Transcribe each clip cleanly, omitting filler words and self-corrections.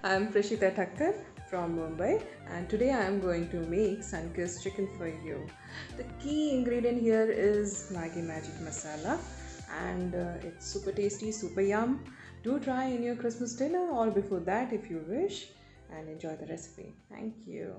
I am Prashita Thakkar from Mumbai, and today I am going to make Sunkissed chicken for you. The key ingredient here is Maggi Magic Masala, and it's super tasty, super yum. Do try in your Christmas dinner or before that if you wish, and enjoy the recipe. Thank you.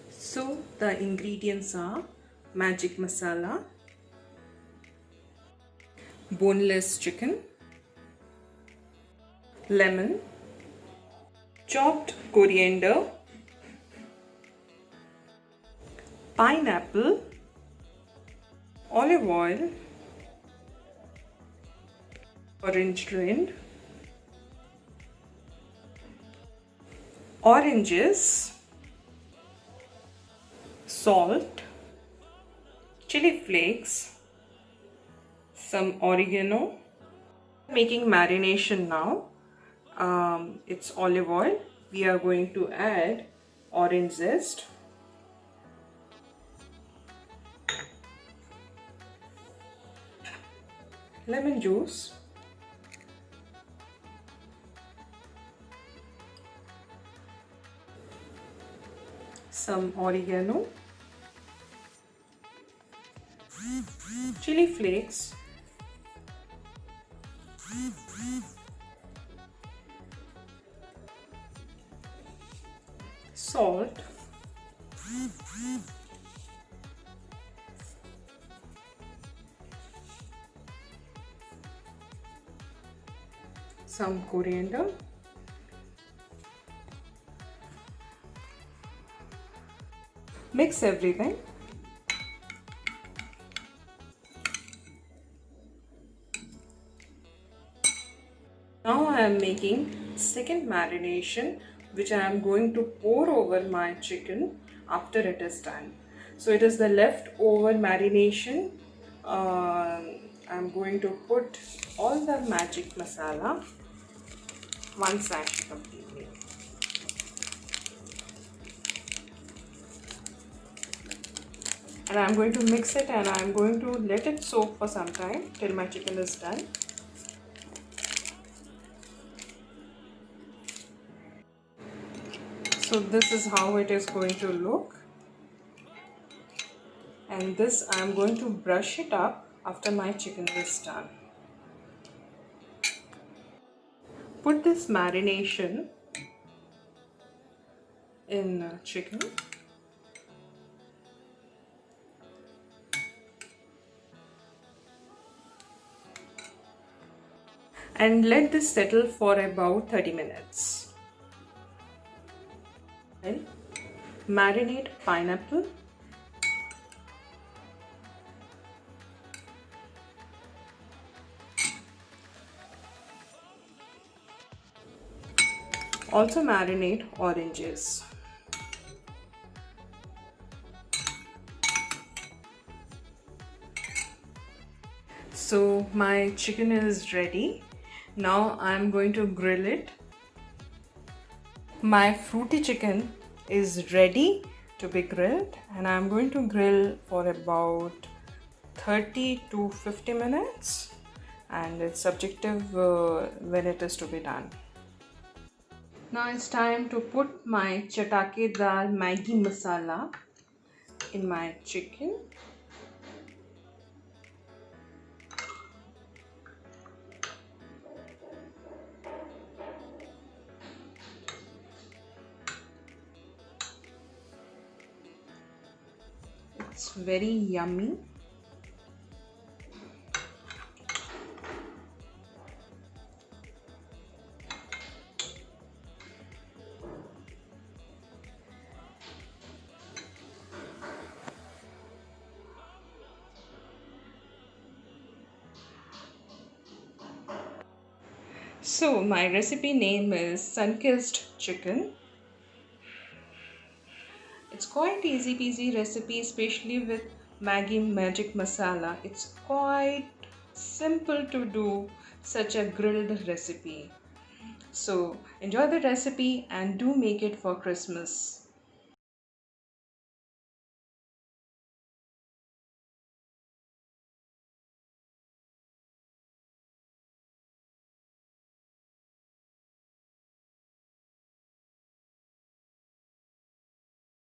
So the ingredients are magic masala, boneless chicken, lemon, chopped coriander, pineapple, olive oil, orange rind, oranges, salt, chili flakes, some oregano. Making marination now. It's olive oil. We are going to add orange zest, lemon juice, some oregano, chili flakes, salt, some coriander, mix everything. Now I am making second marination, which I am going to pour over my chicken after it is done. So it is the leftover marination. I am going to put all the magic masala, one sachet completely. And I am going to mix it, and I am going to let it soak for some time till my chicken is done. So this is how it is going to look, and this I am going to brush it up after my chicken is done. Put this marination in chicken. And let this settle for about 30 minutes. Marinate pineapple, also marinate oranges. So my chicken is ready. Now I'm going to grill it. My fruity chicken is ready to be grilled, and I'm going to grill for about 30 to 50 minutes, and it's subjective when it is to be done. Now it's time to put my chatakedar Maggi masala in my chicken. It's very yummy. So my recipe name is Sunkissed chicken. It's quite easy peasy recipe, especially with Maggi Magic Masala. It's quite simple to do such a grilled recipe. So enjoy the recipe and do make it for Christmas.